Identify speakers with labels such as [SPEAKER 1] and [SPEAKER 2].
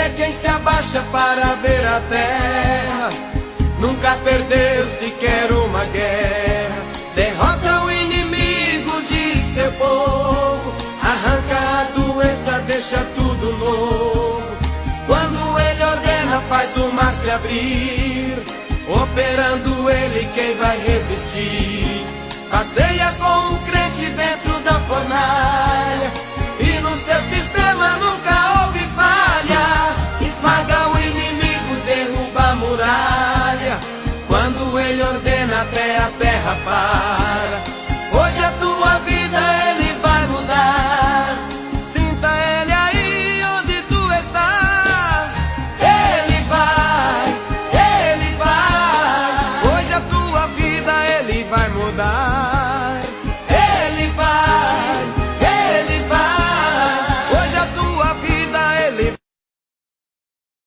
[SPEAKER 1] é quem se abaixa para ver a terra. Nunca perdeu sequer uma guerra. Derrota o inimigo de seu povo. Arranca a doença, deixa tudo novo. Quando ele ordena, faz o mar se abrir. Operando ele, quem vai resistir? Passeia com o crente dentro da fornalha, e no seu sistema